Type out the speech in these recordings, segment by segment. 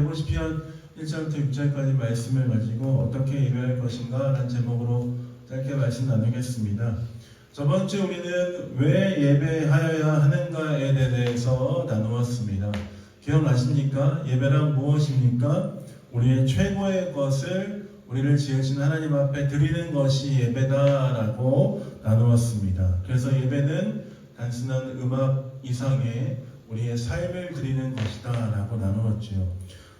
데보시피언 1절부터 6절까지 말씀을 가지고 어떻게 예배할 것인가 라는 제목으로 짧게 말씀 나누겠습니다. 저번 주 우리는 왜 예배하여야 하는가에 대해서 나누었습니다. 기억나십니까? 예배란 무엇입니까? 우리의 최고의 것을 우리를 지으신 하나님 앞에 드리는 것이 예배다라고 나누었습니다. 그래서 예배는 단순한 음악 이상의 우리의 삶을 드리는 것이다 라고 나누었죠.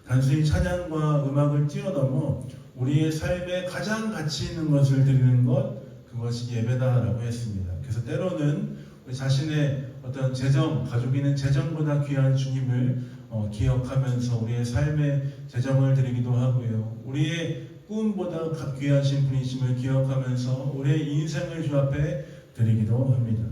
단순히 찬양과 음악을 뛰어넘어 우리의 삶에 가장 가치 있는 것을 드리는 것, 그것이 예배다라고 했습니다. 그래서 때로는 우리 자신의 어떤 재정, 가지고 있는 재정보다 귀한 주님을 기억하면서 우리의 삶의 재정을 드리기도 하고요. 우리의 꿈보다 귀하신 분이심을 기억하면서 우리의 인생을 주 앞에 드리기도 합니다.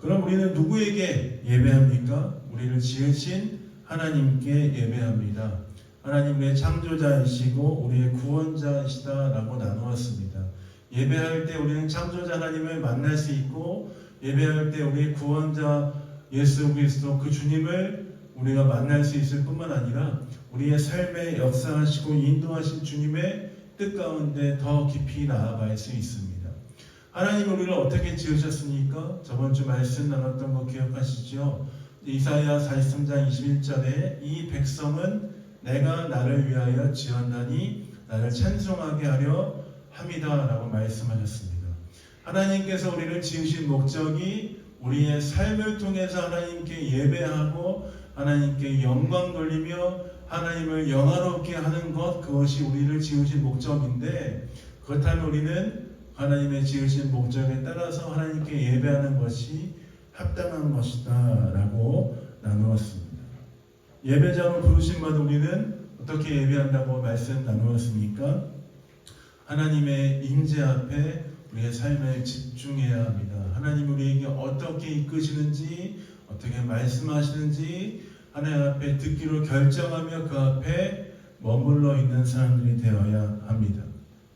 그럼 우리는 누구에게 예배합니까? 우리를 지으신 하나님께 예배합니다. 하나님 우리의 창조자이시고 우리의 구원자이시다라고 나누었습니다. 예배할 때 우리는 창조자 하나님을 만날 수 있고, 예배할 때 우리의 구원자 예수 그리스도 그 주님을 우리가 만날 수 있을 뿐만 아니라 우리의 삶에 역사하시고 인도하신 주님의 뜻 가운데 더 깊이 나아갈 수 있습니다. 하나님 우리를 어떻게 지으셨습니까? 저번 주 말씀 나눴던 거 기억하시죠? 이사야 43장 21절에 이 백성은 내가 나를 위하여 지었나니 나를 찬송하게 하려 함이다 라고 말씀하셨습니다. 하나님께서 우리를 지으신 목적이 우리의 삶을 통해서 하나님께 예배하고 하나님께 영광 돌리며 하나님을 영화롭게 하는 것, 그것이 우리를 지으신 목적인데, 그렇다면 우리는 하나님의 지으신 목적에 따라서 하나님께 예배하는 것이 합당한 것이다 라고 나누었습니다. 예배장을 부르신 바도 우리는 어떻게 예배한다고 말씀 나누었습니까? 하나님의 임재 앞에 우리의 삶을 집중해야 합니다. 하나님 우리에게 어떻게 이끄시는지, 어떻게 말씀하시는지 하나님 앞에 듣기로 결정하며 그 앞에 머물러 있는 사람들이 되어야 합니다.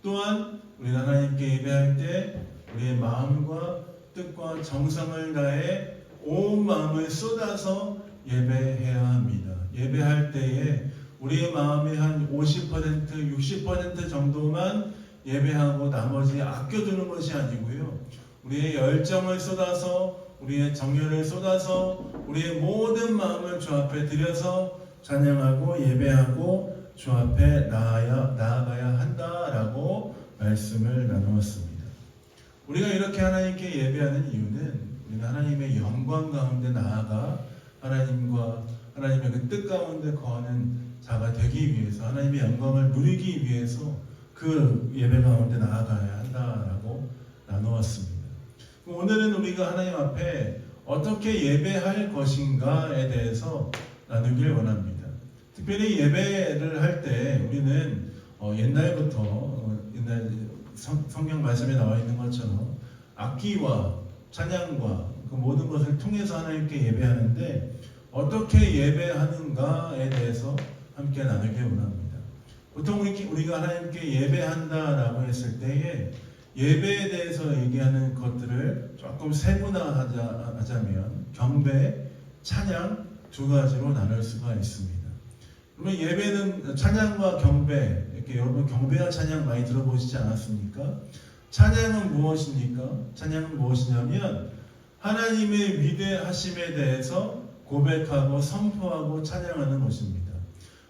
또한 우리가 하나님께 예배할 때 우리의 마음과 뜻과 정성을 다해 온 마음을 쏟아서 예배해야 합니다. 예배할 때에 우리의 마음의 한 50%, 60% 정도만 예배하고 나머지 아껴두는 것이 아니고요. 우리의 열정을 쏟아서, 우리의 정열을 쏟아서 우리의 모든 마음을 주 앞에 드려서 찬양하고 예배하고 주 앞에 나아가야 한다라고 말씀을 나누었습니다. 우리가 이렇게 하나님께 예배하는 이유는 우리가 하나님의 영광 가운데 나아가 하나님의 그 뜻 가운데 거하는 자가 되기 위해서, 하나님의 영광을 누리기 위해서 그 예배 가운데 나아가야 한다라고 나누었습니다. 오늘은 우리가 하나님 앞에 어떻게 예배할 것인가에 대해서 나누길 원합니다. 특별히 예배를 할 때 우리는 옛날부터 옛날 성경 말씀에 나와 있는 것처럼 악기와 찬양과 그 모든 것을 통해서 하나님께 예배하는데, 어떻게 예배하는가에 대해서 함께 나누길 원합니다. 보통 우리가 하나님께 예배한다라고 했을 때에 예배에 대해서 얘기하는 것들을 조금 세분화하자면 경배, 찬양 두 가지로 나눌 수가 있습니다. 그러면 예배는 찬양과 경배, 이렇게 여러분 경배와 찬양 많이 들어보시지 않았습니까? 찬양은 무엇입니까? 찬양은 무엇이냐면 하나님의 위대하심에 대해서 고백하고 선포하고 찬양하는 것입니다.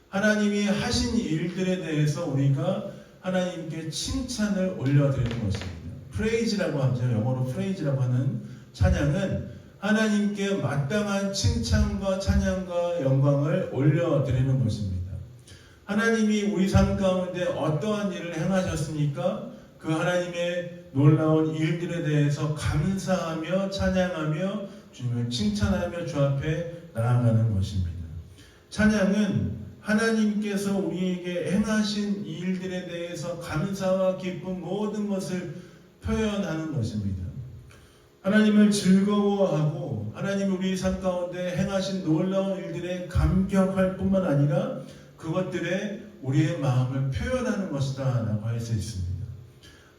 하나님이 하신 일들에 대해서 우리가 하나님께 칭찬을 올려드리는 것입니다. 프레이즈라고 하죠. 영어로 프레이즈라고 하는 찬양은 하나님께 마땅한 칭찬과 찬양과 영광을 올려드리는 것입니다. 하나님이 우리 삶 가운데 어떠한 일을 행하셨습니까? 그 하나님의 놀라운 일들에 대해서 감사하며 찬양하며 주님을 칭찬하며 주 앞에 나아가는 것입니다. 찬양은 하나님께서 우리에게 행하신 일들에 대해서 감사와 기쁨 모든 것을 표현하는 것입니다. 하나님을 즐거워하고 하나님 우리 삶 가운데 행하신 놀라운 일들에 감격할 뿐만 아니라 그것들에 우리의 마음을 표현하는 것이다 라고 할 수 있습니다.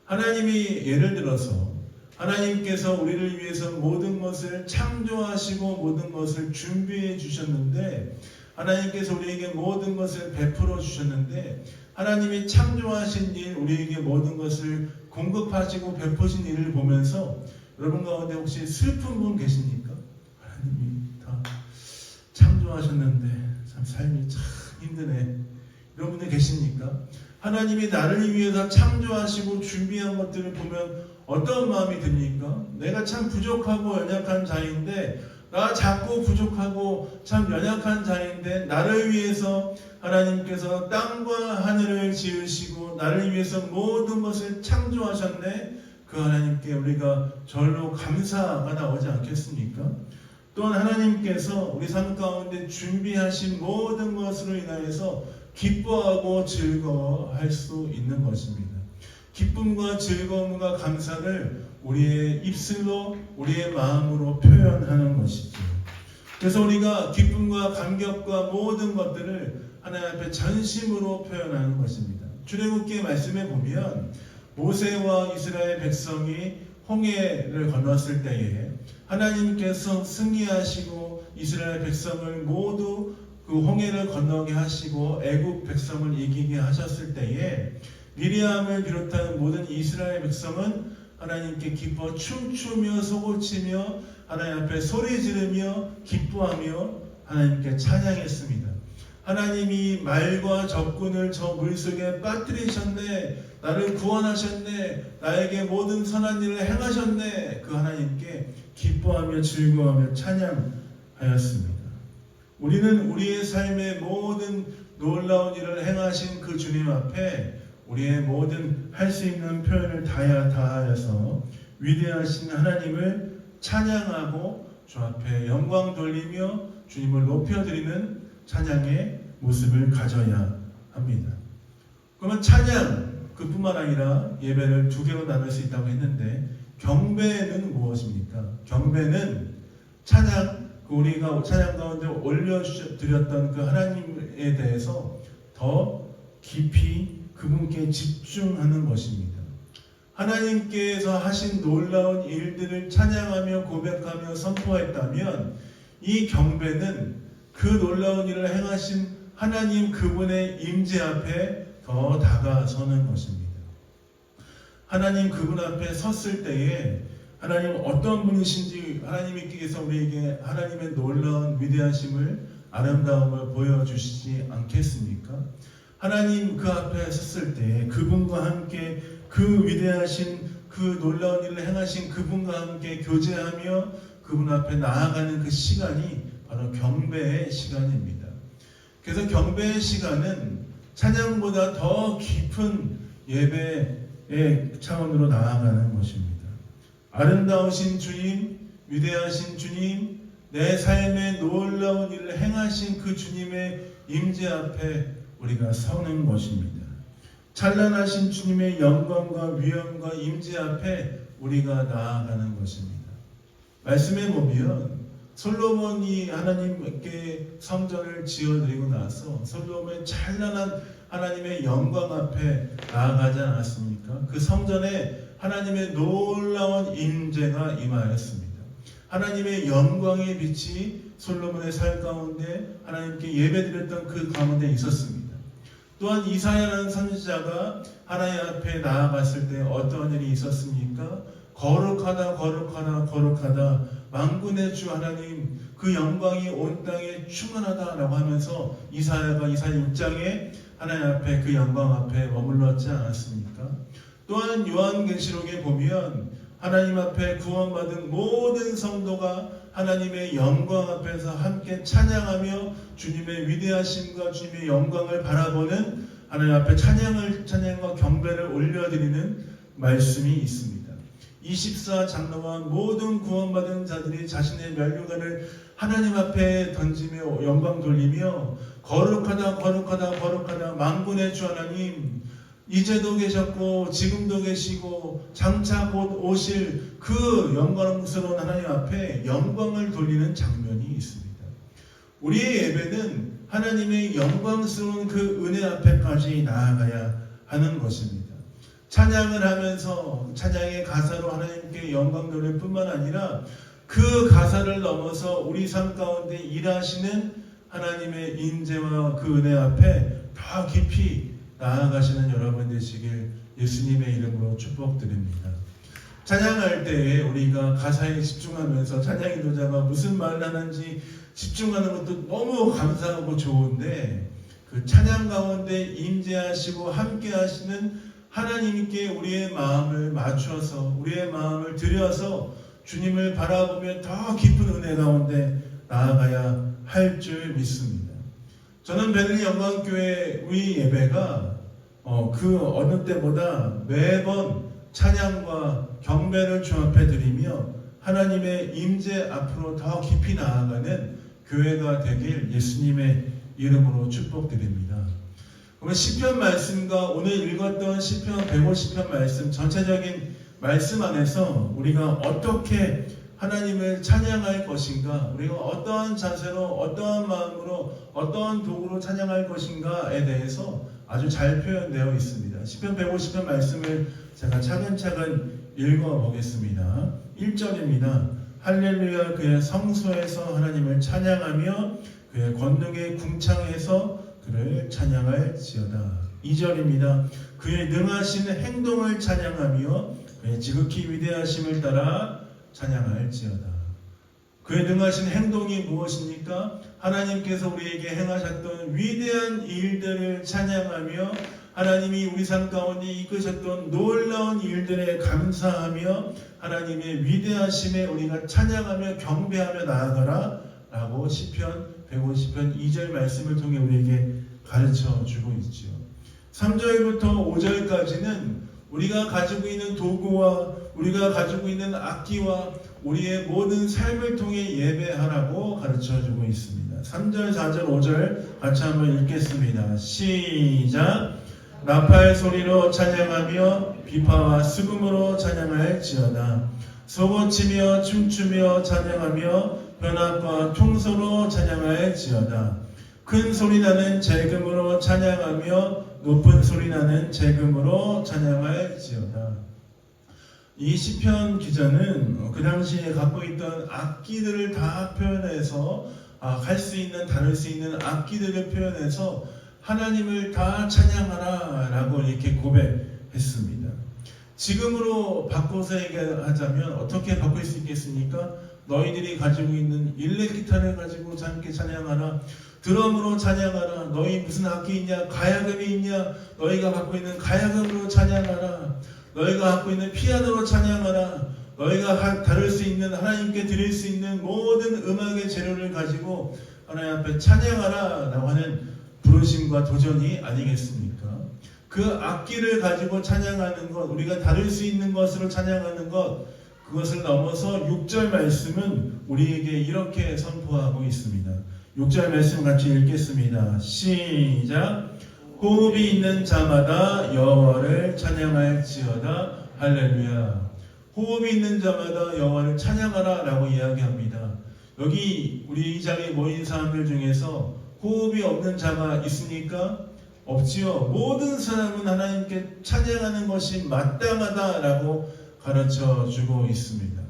하나님이 예를 들어서 하나님께서 우리를 위해서 모든 것을 창조하시고 모든 것을 준비해 주셨는데 하나님께서 우리에게 모든 것을 베풀어 주셨는데 하나님이 창조하신 일, 우리에게 모든 것을 공급하시고 베푸신 일을 보면서 여러분 가운데 혹시 슬픈 분 계십니까? 하나님이 다 창조하셨는데 참 삶이 참 힘드네. 이런 분들 계십니까? 하나님이 나를 위해서 창조하시고 준비한 것들을 보면 어떤 마음이 듭니까? 내가 참 부족하고 연약한 자인데 나 작고 부족하고 참 연약한 자인데 나를 위해서 하나님께서 땅과 하늘을 지으시고 나를 위해서 모든 것을 창조하셨네. 그 하나님께 우리가 절로 감사가 나오지 않겠습니까? 또한 하나님께서 우리 삶 가운데 준비하신 모든 것으로 인하여서 기뻐하고 즐거워할 수 있는 것입니다. 기쁨과 즐거움과 감사를 우리의 입술로 우리의 마음으로 표현하는 것이죠. 그래서 우리가 기쁨과 감격과 모든 것들을 하나님 앞에 전심으로 표현하는 것입니다. 출애굽기 말씀에 보면 모세와 이스라엘 백성이 홍해를 건넜을 때에 하나님께서 승리하시고 이스라엘 백성을 모두 그 홍해를 건너게 하시고 애국 백성을 이기게 하셨을 때에 미리암을 비롯한 모든 이스라엘 백성은 하나님께 기뻐 춤추며 소고치며 하나님 앞에 소리 지르며 기뻐하며 하나님께 찬양했습니다. 하나님이 말과 적군을 저 물속에 빠뜨리셨네. 나를 구원하셨네. 나에게 모든 선한 일을 행하셨네. 그 하나님께 기뻐하며 즐거워하며 찬양하였습니다. 우리는 우리의 삶의 모든 놀라운 일을 행하신 그 주님 앞에 우리의 모든 할 수 있는 표현을 다하여서 위대하신 하나님을 찬양하고 주 앞에 영광 돌리며 주님을 높여드리는 찬양의 모습을 가져야 합니다. 그러면 찬양 그뿐만 아니라 예배를 두 개로 나눌 수 있다고 했는데 경배는 무엇입니까? 경배는 찬양, 우리가 찬양 가운데 올려드렸던 그 하나님에 대해서 더 깊이 그분께 집중하는 것입니다. 하나님께서 하신 놀라운 일들을 찬양하며 고백하며 선포했다면 이 경배는 그 놀라운 일을 행하신 하나님 그분의 임재 앞에 더 다가서는 것입니다. 하나님 그분 앞에 섰을 때에 하나님 어떤 분이신지 하나님께서 우리에게 하나님의 놀라운 위대하심을 아름다움을 보여주시지 않겠습니까? 하나님 그 앞에 섰을 때 그분과 함께 그 위대하신 그 놀라운 일을 행하신 그분과 함께 교제하며 그분 앞에 나아가는 그 시간이 바로 경배의 시간입니다. 그래서 경배의 시간은 찬양보다 더 깊은 예배의 차원으로 나아가는 것입니다. 아름다우신 주님, 위대하신 주님, 내 삶에 놀라운 일을 행하신 그 주님의 임재 앞에 우리가 서는 것입니다. 찬란하신 주님의 영광과 위엄과 임재 앞에 우리가 나아가는 것입니다. 말씀에 보면 솔로몬이 하나님께 성전을 지어드리고 나서 솔로몬의 찬란한 하나님의 영광 앞에 나아가지 않았습니까? 그 성전에 하나님의 놀라운 임재가 임하였습니다. 하나님의 영광의 빛이 솔로몬의 삶 가운데 하나님께 예배드렸던 그 가운데 있었습니다. 또한 이사야라는 선지자가 하나님 앞에 나아갔을 때 어떠한 일이 있었습니까? 거룩하다 거룩하다 거룩하다 만군의 주 하나님 그 영광이 온 땅에 충만하다라고 하면서 이사야가 이사야 6장에 하나님 앞에 그 영광 앞에 머물렀지 않았습니까? 또한 요한계시록에 보면 하나님 앞에 구원받은 모든 성도가 하나님의 영광 앞에서 함께 찬양하며 주님의 위대하심과 주님의 영광을 바라보는 하나님 앞에 찬양과 경배를 올려드리는 말씀이 있습니다. 24장로와 모든 구원받은 자들이 자신의 면류관을 하나님 앞에 던지며 영광 돌리며 거룩하다 거룩하다 거룩하다 만군의 주 하나님 이제도 계셨고 지금도 계시고 장차 곧 오실 그 영광스러운 하나님 앞에 영광을 돌리는 장면이 있습니다. 우리의 예배는 하나님의 영광스러운 그 은혜 앞에까지 나아가야 하는 것입니다. 찬양을 하면서 찬양의 가사로 하나님께 영광 돌릴 뿐만 아니라 그 가사를 넘어서 우리 삶 가운데 일하시는 하나님의 인재와 그 은혜 앞에 더 깊이 나아가시는 여러분 되시길 예수님의 이름으로 축복드립니다. 찬양할 때에 우리가 가사에 집중하면서 찬양 인도자가 무슨 말을 하는지 집중하는 것도 너무 감사하고 좋은데, 그 찬양 가운데 임재하시고 함께 하시는 하나님께 우리의 마음을 맞춰서 우리의 마음을 들여서 주님을 바라보며 더 깊은 은혜 가운데 나아가야 할 줄 믿습니다. 저는 베들레헴 영광교회 우리 예배가 그 어느 때보다 매번 찬양과 경배를 주 앞에 드리며 하나님의 임재 앞으로 더 깊이 나아가는 교회가 되길 예수님의 이름으로 축복드립니다. 그러면 시편 말씀과 오늘 읽었던 시편 150편 말씀 전체적인 말씀 안에서 우리가 어떻게 하나님을 찬양할 것인가, 우리가 어떠한 자세로 어떠한 마음으로 어떠한 도구로 찬양할 것인가에 대해서 아주 잘 표현되어 있습니다. 시편 150편 말씀을 제가 차근차근 읽어보겠습니다. 1절입니다. 할렐루야, 그의 성소에서 하나님을 찬양하며 그의 권능의 궁창에서 그를 찬양할지어다. 2절입니다. 그의 능하신 행동을 찬양하며 그의 지극히 위대하심을 따라 찬양할지어다. 그의 능하신 행동이 무엇입니까? 하나님께서 우리에게 행하셨던 위대한 일들을 찬양하며 하나님이 우리 삶 가운데 이끄셨던 놀라운 일들에 감사하며 하나님의 위대하심에 우리가 찬양하며 경배하며 나아가라 라고 시편 150편 2절 말씀을 통해 우리에게 가르쳐 주고 있죠. 3절부터 5절까지는 우리가 가지고 있는 도구와 우리가 가지고 있는 악기와 우리의 모든 삶을 통해 예배하라고 가르쳐 주고 있습니다. 3절, 4절, 5절 같이 한번 읽겠습니다. 시작! 나팔 소리로 찬양하며 비파와 수금으로 찬양할지어다. 소고치며 춤추며 찬양하며 변압과 퉁소로 찬양할지어다. 큰 소리 나는 재금으로 찬양하며 높은 소리 나는 재금으로 찬양할지어다. 이 시편 기자는 그 당시에 갖고 있던 악기들을 다 표현해서 할 수 있는, 다룰 수 있는 악기들을 표현해서 하나님을 다 찬양하라 라고 이렇게 고백했습니다. 지금으로 바꿔서 얘기하자면 어떻게 바꿀 수 있겠습니까? 너희들이 가지고 있는 일렉 기타를 가지고 함께 찬양하라, 드럼으로 찬양하라, 너희 무슨 악기 있냐, 가야금이 있냐, 너희가 갖고 있는 가야금으로 찬양하라, 너희가 갖고 있는 피아노로 찬양하라, 너희가 다룰 수 있는, 하나님께 드릴 수 있는 모든 음악의 재료를 가지고 하나님 앞에 찬양하라 라고 하는 부르심과 도전이 아니겠습니까? 그 악기를 가지고 찬양하는 것, 우리가 다룰 수 있는 것으로 찬양하는 것, 그것을 넘어서 6절 말씀은 우리에게 이렇게 선포하고 있습니다. 6절 말씀 같이 읽겠습니다. 시작! 호흡이 있는 자마다 여호와를 찬양할지어다. 할렐루야. 호흡이 있는 자마다 여호와를 찬양하라 라고 이야기합니다. 여기 우리 이 자리에 모인 사람들 중에서 호흡이 없는 자가 있습니까? 없지요. 모든 사람은 하나님께 찬양하는 것이 마땅하다라고 가르쳐 주고 있습니다.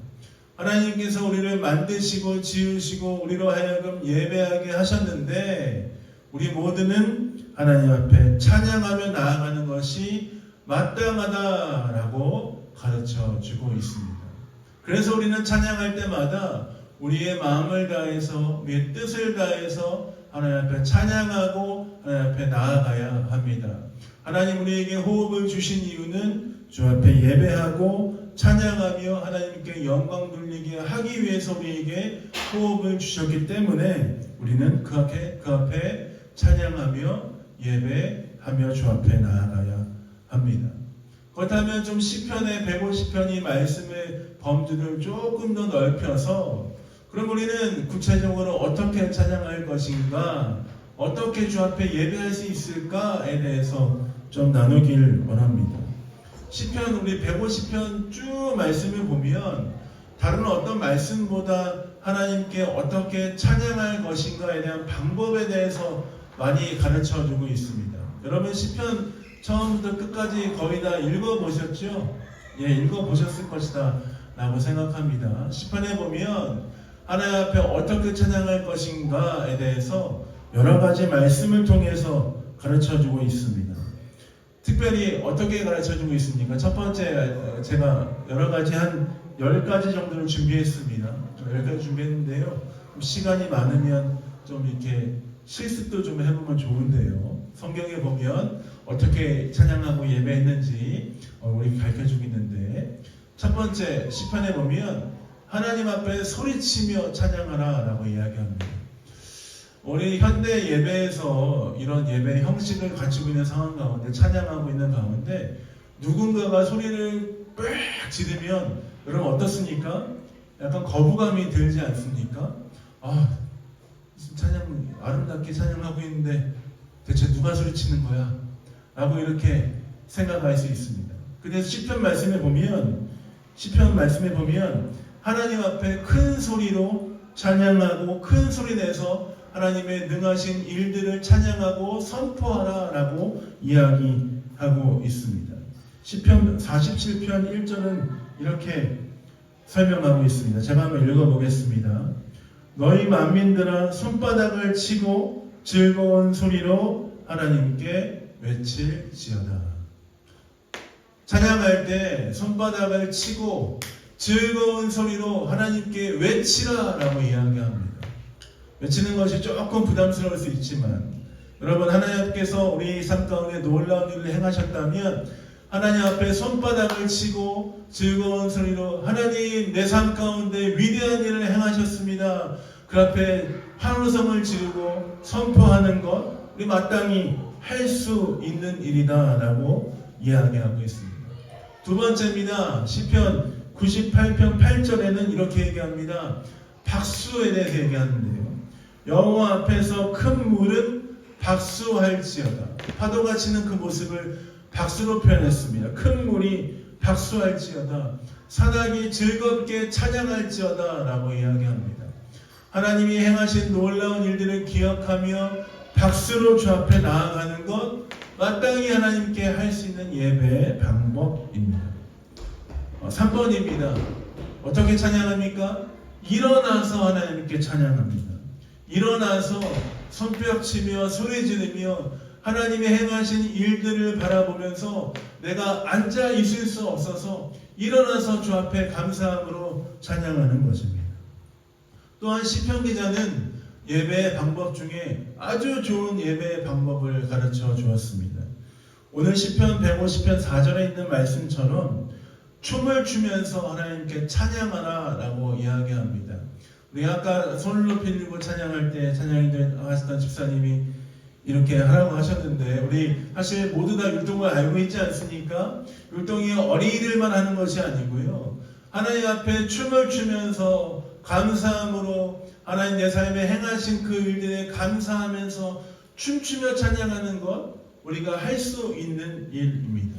하나님께서 우리를 만드시고 지으시고 우리로 하여금 예배하게 하셨는데 우리 모두는 하나님 앞에 찬양하며 나아가는 것이 마땅하다라고 가르쳐 주고 있습니다. 그래서 우리는 찬양할 때마다 우리의 마음을 다해서 우리의 뜻을 다해서 하나님 앞에 찬양하고 하나님 앞에 나아가야 합니다. 하나님 우리에게 호흡을 주신 이유는 주 앞에 예배하고 찬양하며 하나님께 영광 돌리게 하기 위해서 우리에게 호흡을 주셨기 때문에 우리는 그 앞에 찬양하며 예배하며 주 앞에 나아가야 합니다. 그렇다면 좀 시편의 150편이 말씀의 범주를 조금 더 넓혀서 그럼 우리는 구체적으로 어떻게 찬양할 것인가, 어떻게 주 앞에 예배할 수 있을까에 대해서 좀 나누길 원합니다. 시편 우리 150편 쭉 말씀을 보면 다른 어떤 말씀보다 하나님께 어떻게 찬양할 것인가에 대한 방법에 대해서 많이 가르쳐주고 있습니다. 여러분 시편 처음부터 끝까지 거의 다 읽어보셨죠? 예, 읽어보셨을 것이다 라고 생각합니다. 시편에 보면 하나님 앞에 어떻게 찬양할 것인가에 대해서 여러 가지 말씀을 통해서 가르쳐주고 있습니다. 특별히 어떻게 가르쳐주고 있습니까? 첫 번째, 제가 여러 가지 한 10가지 정도를 준비했습니다. 10가지 준비했는데요. 시간이 많으면 좀 이렇게 실습도 좀 해보면 좋은데요. 성경에 보면 어떻게 찬양하고 예배했는지 우리 가르쳐주고 있는데, 첫 번째 시편에 보면 하나님 앞에 소리치며 찬양하라 라고 이야기합니다. 우리 현대 예배에서 이런 예배 형식을 갖추고 있는 상황 가운데, 찬양하고 있는 가운데 누군가가 소리를 빽 지르면 여러분 어떻습니까? 약간 거부감이 들지 않습니까? 아, 찬양 아름답게 찬양하고 있는데 대체 누가 소리치는 거야? 라고 이렇게 생각할 수 있습니다. 그래서 시편 말씀에 보면 하나님 앞에 큰 소리로 찬양하고 큰 소리 내서 하나님의 능하신 일들을 찬양하고 선포하라 라고 이야기하고 있습니다. 시편 47편 1절은 이렇게 설명하고 있습니다. 제가 한번 읽어보겠습니다. 너희 만민들아 손바닥을 치고 즐거운 소리로 하나님께 외칠지어다. 찬양할 때 손바닥을 치고 즐거운 소리로 하나님께 외치라 라고 이야기합니다. 외치는 것이 조금 부담스러울 수 있지만, 여러분 하나님께서 우리 삶 가운데 놀라운 일을 행하셨다면 하나님 앞에 손바닥을 치고 즐거운 소리로 하나님 내 삶 가운데 위대한 일을 행하셨습니다. 그 앞에 환호성을 지르고 선포하는 것, 우리 마땅히 할 수 있는 일이다 라고 이야기하고 있습니다. 두 번째입니다. 시편 98편 8절에는 이렇게 얘기합니다. 박수에 대해서 얘기하는데요. 여호와 앞에서 큰 물은 박수할지어다. 파도가 치는 그 모습을 박수로 표현했습니다. 큰 물이 박수할지어다. 사닥이 즐겁게 찬양할지어다 라고 이야기합니다. 하나님이 행하신 놀라운 일들을 기억하며 박수로 주 앞에 나아가는 것, 마땅히 하나님께 할 수 있는 예배의 방법입니다. 3번입니다. 어떻게 찬양합니까? 일어나서 하나님께 찬양합니다. 일어나서 손뼉치며 소리 지르며 하나님이 행하신 일들을 바라보면서 내가 앉아 있을 수 없어서 일어나서 주 앞에 감사함으로 찬양하는 것입니다. 또한 시편 기자는 예배의 방법 중에 아주 좋은 예배의 방법을 가르쳐 주었습니다. 오늘 시편 150편 4절에 있는 말씀처럼 춤을 추면서 하나님께 찬양하라 라고 이야기합니다. 우리 아까 손을 높이 들고 찬양할 때 찬양인들 하시던 집사님이 이렇게 하라고 하셨는데, 우리 사실 모두 다 율동을 알고 있지 않습니까? 율동이 어린이들만 하는 것이 아니고요, 하나님 앞에 춤을 추면서 감사함으로 하나님 내 삶에 행하신 그 일들에 감사하면서 춤추며 찬양하는 것, 우리가 할 수 있는 일입니다.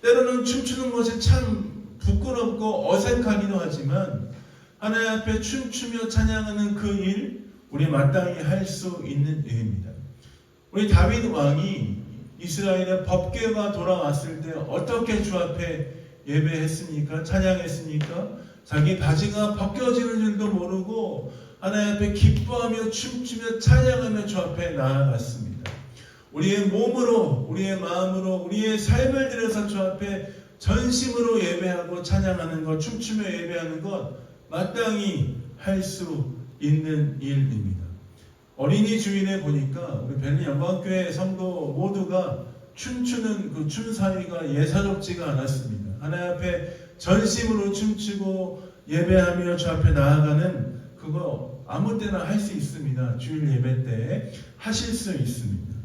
때로는 춤추는 것이 참 부끄럽고 어색하기도 하지만 하나님 앞에 춤추며 찬양하는 그 일, 우리 마땅히 할 수 있는 일입니다. 우리 다윗 왕이 이스라엘의 법궤가 돌아왔을 때 어떻게 주 앞에 예배했습니까? 찬양했습니까? 자기 바지가 벗겨지는 줄도 모르고 하나님 앞에 기뻐하며 춤추며 찬양하며 주 앞에 나아갔습니다. 우리의 몸으로, 우리의 마음으로, 우리의 삶을 들여서 주 앞에 전심으로 예배하고 찬양하는 것, 춤추며 예배하는 것, 마땅히 할 수 있는 일입니다. 어린이 주일에 보니까 우리 벨리 영광교회 성도 모두가 춤추는 그 춤사위가 예사롭지가 않았습니다. 하나님 앞에 전심으로 춤추고 예배하며 주 앞에 나아가는 그거 아무 때나 할 수 있습니다. 주일 예배 때 하실 수 있습니다.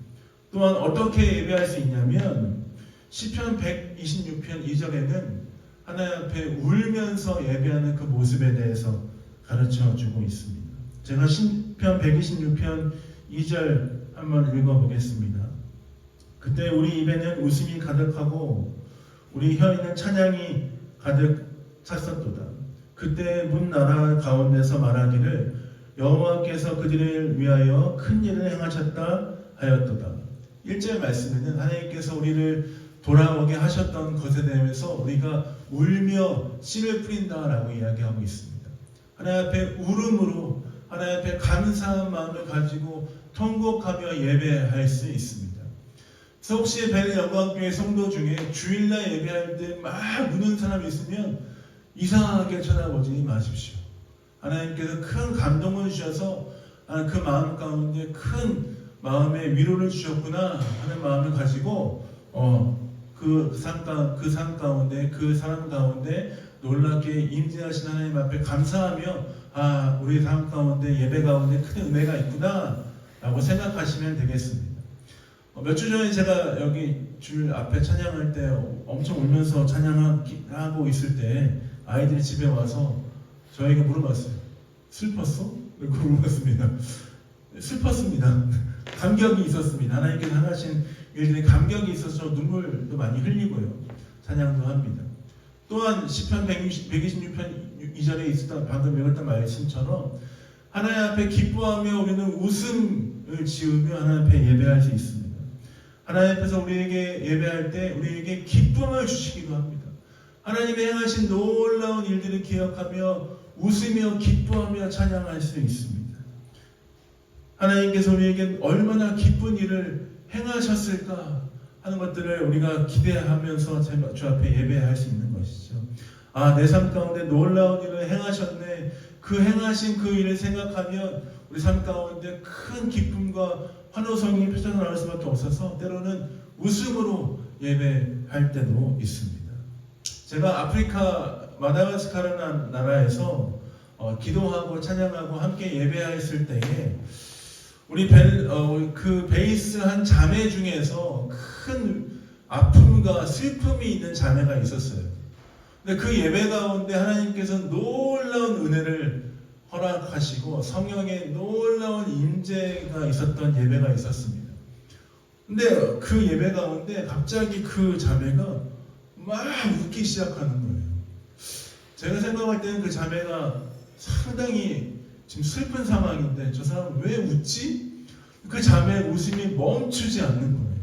또한 어떻게 예배할 수 있냐면 시편 126편 2절에는 하나님 앞에 울면서 예배하는 그 모습에 대해서 가르쳐주고 있습니다. 제가 시편 126편 2절 한번 읽어보겠습니다. 그때 우리 입에는 웃음이 가득하고 우리 혀에는 찬양이 가득 찼었도다. 그때 문 나라 가운데서 말하기를 여호와께서 그들을 위하여 큰 일을 행하셨다 하였도다. 1절 말씀에는 하나님께서 우리를 돌아오게 하셨던 것에 대해서 우리가 울며 씨를 뿌린다라고 이야기하고 있습니다. 하나님 앞에 울음으로 하나님 앞에 감사한 마음을 가지고 통곡하며 예배할 수 있습니다. 그래서 혹시 베레 영광교회 성도 중에 주일날 예배할 때 막 우는 사람이 있으면 이상하게 쳐다보지 마십시오. 하나님께서 큰 감동을 주셔서 그 마음 가운데 큰 마음의 위로를 주셨구나 하는 마음을 가지고 그 삶 가운데 그 사람 가운데 놀랍게 임재하신 하나님 앞에 감사하며 우리 삶 가운데 예배 가운데 큰 은혜가 있구나 라고 생각하시면 되겠습니다. 몇 주 전에 제가 여기 줄 앞에 찬양할 때 엄청 울면서 찬양하고 있을 때 아이들이 집에 와서 저에게 물어봤어요. 슬펐어? 이렇게 물어봤습니다. 슬펐습니다. 감격이 있었습니다. 하나님께서 하신 일들이 감격이 있어서 눈물도 많이 흘리고요. 찬양도 합니다. 또한 시편 126편 2절에 있었던 방금 읽었던 말씀처럼 하나님 앞에 기뻐하며 우리는 웃음을 지으며 하나님 앞에 예배할 수 있습니다. 하나님 앞에서 우리에게 예배할 때 우리에게 기쁨을 주시기도 합니다. 하나님의 행하신 놀라운 일들을 기억하며 웃으며 기뻐하며 찬양할 수 있습니다. 하나님께서 우리에게 얼마나 기쁜 일을 행하셨을까 하는 것들을 우리가 기대하면서 주 앞에 예배할 수 있는 것이죠. 내 삶 가운데 놀라운 일을 행하셨네. 그 행하신 그 일을 생각하면 우리 삶 가운데 큰 기쁨과 환호성이 표현나올 수밖에 없어서 때로는 웃음으로 예배할 때도 있습니다. 제가 아프리카 마다가스카르라는 나라에서 기도하고 찬양하고 함께 예배했을 때에 우리 그 베이스 한 자매 중에서 큰 아픔과 슬픔이 있는 자매가 있었어요. 근데 그 예배 가운데 하나님께서 놀라운 은혜를 허락하시고 성령의 놀라운 임재가 있었던 예배가 있었습니다. 근데 그 예배 가운데 갑자기 그 자매가 막 웃기 시작하는 거예요. 제가 생각할 때는 그 자매가 상당히 지금 슬픈 상황인데 저 사람 왜 웃지? 그 자매의 웃음이 멈추지 않는 거예요.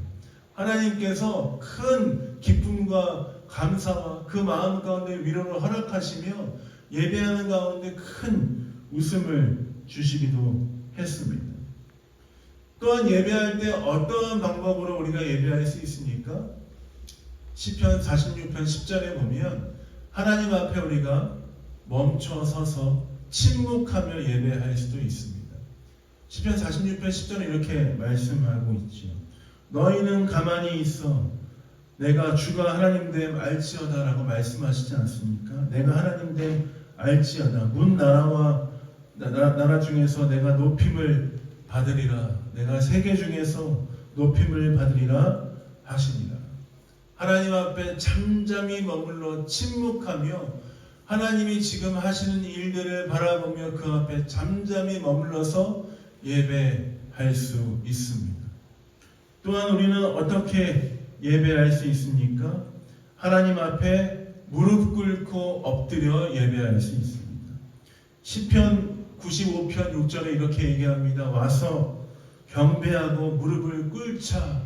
하나님께서 큰 기쁨과 감사와 그 마음 가운데 위로를 허락하시며 예배하는 가운데 큰 웃음을 주시기도 했습니다. 또한 예배할 때 어떠한 방법으로 우리가 예배할 수 있습니까? 시편 46편 10절에 보면 하나님 앞에 우리가 멈춰 서서 침묵하며 예배할 수도 있습니다. 시편 46편 10절에 이렇게 말씀하고 있죠. 너희는 가만히 있어 내가 주가 하나님됨 알지어다 라고 말씀하시지 않습니까? 내가 하나님됨 알지어다. 문 나라 중에서 내가 높임을 받으리라. 내가 세계 중에서 높임을 받으리라 하시니라. 하나님 앞에 잠잠히 머물러 침묵하며 하나님이 지금 하시는 일들을 바라보며 그 앞에 잠잠히 머물러서 예배할 수 있습니다. 또한 우리는 어떻게 예배할 수 있습니까? 하나님 앞에 무릎 꿇고 엎드려 예배할 수 있습니다. 시편 95편 6절에 이렇게 얘기합니다. 와서 경배하고 무릎을 꿇자.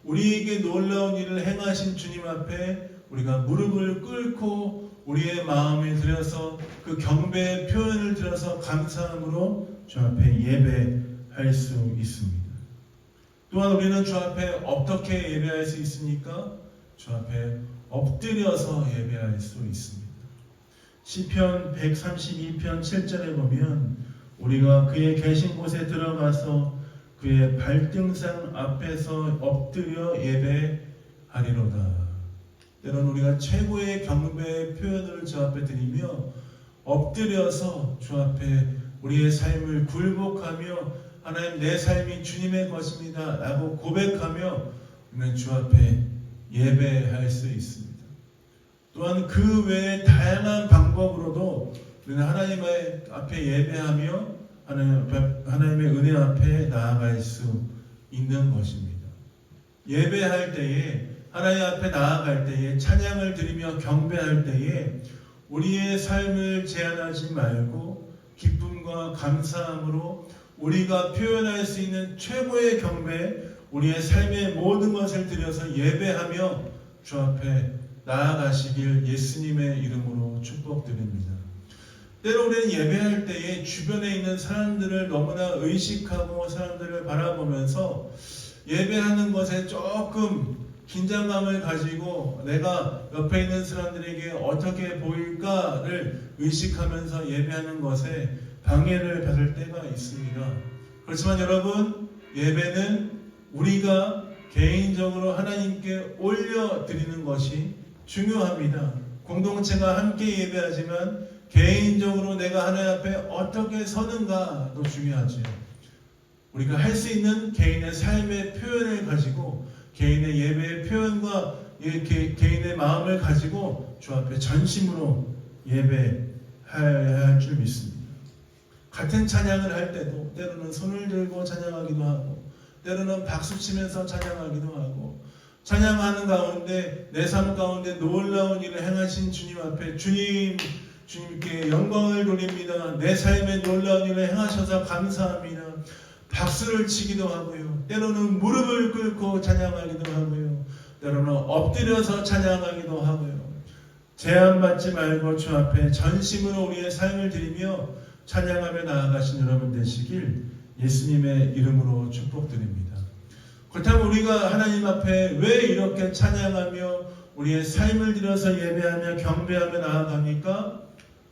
우리에게 놀라운 일을 행하신 주님 앞에 우리가 무릎을 꿇고 우리의 마음을 들여서 그 경배의 표현을 들여서 감사함으로 주 앞에 예배할 수 있습니다. 또한 우리는 주 앞에 어떻게 예배할 수 있습니까? 주 앞에 엎드려서 예배할 수 있습니다. 시편 132편 7절에 보면 우리가 그의 계신 곳에 들어가서 그의 발등상 앞에서 엎드려 예배하리로다. 때로는 우리가 최고의 경배의 표현을 주 앞에 드리며 엎드려서 주 앞에 우리의 삶을 굴복하며 하나님 내 삶이 주님의 것입니다 라고 고백하며 우리는 주 앞에 예배할 수 있습니다. 또한 그 외에 다양한 방법으로도 우리는 하나님 앞에 예배하며 하나님의 은혜 앞에 나아갈 수 있는 것입니다. 예배할 때에 하나님 앞에 나아갈 때에 찬양을 드리며 경배할 때에 우리의 삶을 제한하지 말고 기쁨과 감사함으로 우리가 표현할 수 있는 최고의 경배, 우리의 삶의 모든 것을 드려서 예배하며 주 앞에 나아가시길 예수님의 이름으로 축복드립니다. 때로 우리는 예배할 때에 주변에 있는 사람들을 너무나 의식하고 사람들을 바라보면서 예배하는 것에 조금 긴장감을 가지고 내가 옆에 있는 사람들에게 어떻게 보일까를 의식하면서 예배하는 것에 방해를 받을 때가 있습니다. 그렇지만 여러분, 예배는 우리가 개인적으로 하나님께 올려드리는 것이 중요합니다. 공동체가 함께 예배하지만 개인적으로 내가 하나님 앞에 어떻게 서는가도 중요하죠. 우리가 할 수 있는 개인의 삶의 표현을 가지고 개인의 예배의 표현과 개인의 마음을 가지고 주 앞에 전심으로 예배해야 할 줄 믿습니다. 같은 찬양을 할 때도 때로는 손을 들고 찬양하기도 하고 때로는 박수치면서 찬양하기도 하고 찬양하는 가운데 내 삶 가운데 놀라운 일을 행하신 주님 앞에 주님께 영광을 돌립니다. 내 삶에 놀라운 일을 행하셔서 감사합니다. 박수를 치기도 하고요. 때로는 무릎을 꿇고 찬양하기도 하고요. 때로는 엎드려서 찬양하기도 하고요. 제한받지 말고 주 앞에 전심으로 우리의 삶을 드리며 찬양하며 나아가신 여러분 되시길 예수님의 이름으로 축복드립니다. 그렇다면 우리가 하나님 앞에 왜 이렇게 찬양하며 우리의 삶을 들여서 예배하며 경배하며 나아갑니까?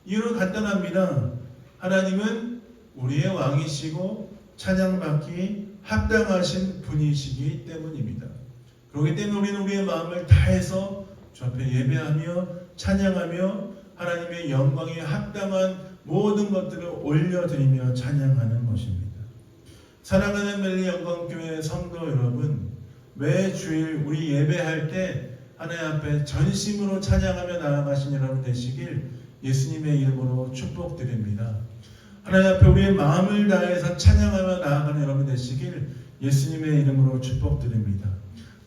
이유는 간단합니다. 하나님은 우리의 왕이시고 찬양받기 합당하신 분이시기 때문입니다. 그렇기 때문에 우리는 우리의 마음을 다해서 주 앞에 예배하며 찬양하며 하나님의 영광에 합당한 모든 것들을 올려드리며 찬양하는 것입니다. 사랑하는 멜리 영광교회 성도 여러분, 매 주일 우리 예배할 때 하나님 앞에 전심으로 찬양하며 나아가신 여러분 되시길 예수님의 이름으로 축복드립니다. 하나님 앞에 우리의 마음을 다해서 찬양하며 나아가는 여러분 되시길 예수님의 이름으로 축복드립니다.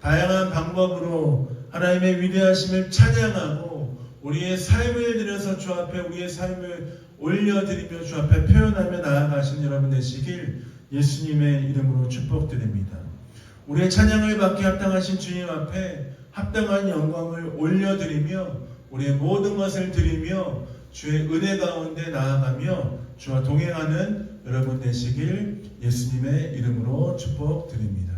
다양한 방법으로 하나님의 위대하심을 찬양하고 우리의 삶을 들여서 주 앞에 우리의 삶을 올려드리며 주 앞에 표현하며 나아가신 여러분 되시길 예수님의 이름으로 축복드립니다. 우리의 찬양을 받기 합당하신 주님 앞에 합당한 영광을 올려드리며 우리의 모든 것을 드리며 주의 은혜 가운데 나아가며 주와 동행하는 여러분 되시길 예수님의 이름으로 축복드립니다.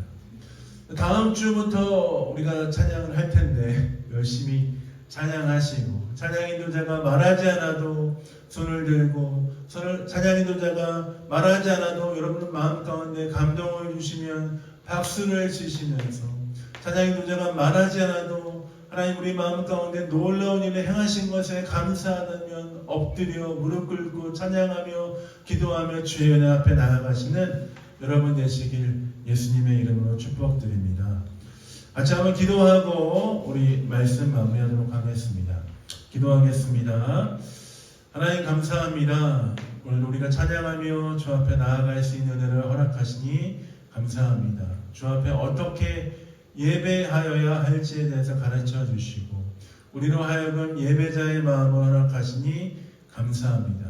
다음 주부터 우리가 찬양을 할 텐데 열심히 찬양하시고 찬양 인도자가 말하지 않아도 손을 들고 찬양 인도자가 말하지 않아도 여러분 마음 가운데 감동을 주시면 박수를 치시면서 찬양 인도자가 말하지 않아도 하나님 우리 마음 가운데 놀라운 일을 행하신 것에 감사하다면 엎드려 무릎 꿇고 찬양하며 기도하며 주의 은혜 앞에 나아가시는 여러분 되시길 예수님의 이름으로 축복드립니다. 같이 한번 기도하고 우리 말씀 마무리하도록 하겠습니다. 기도하겠습니다. 하나님 감사합니다. 오늘 우리가 찬양하며 주 앞에 나아갈 수 있는 은혜를 허락하시니 감사합니다. 주 앞에 어떻게 예배하여야 할지에 대해서 가르쳐 주시고 우리로 하여금 예배자의 마음을 허락하시니 감사합니다.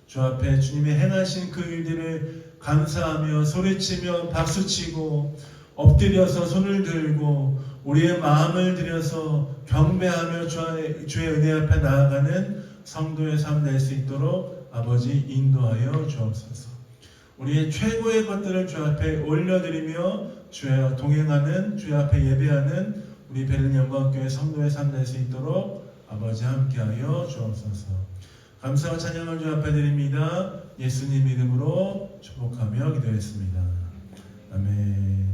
주 앞에 주님의 행하신 그 일들을 감사하며 소리치며 박수치고 엎드려서 손을 들고 우리의 마음을 들여서 경배하며 주의 은혜 앞에 나아가는 성도의 삶 될 수 있도록 아버지 인도하여 주옵소서. 우리의 최고의 것들을 주 앞에 올려드리며 주의 동행하는 주의 앞에 예배하는 우리 베를린 영광교회 성도의 삶 될 수 있도록 아버지 함께하여 주옵소서. 감사와 찬양을 주 앞에 드립니다. 예수님 이름으로 축복하며 기도했습니다. 아멘.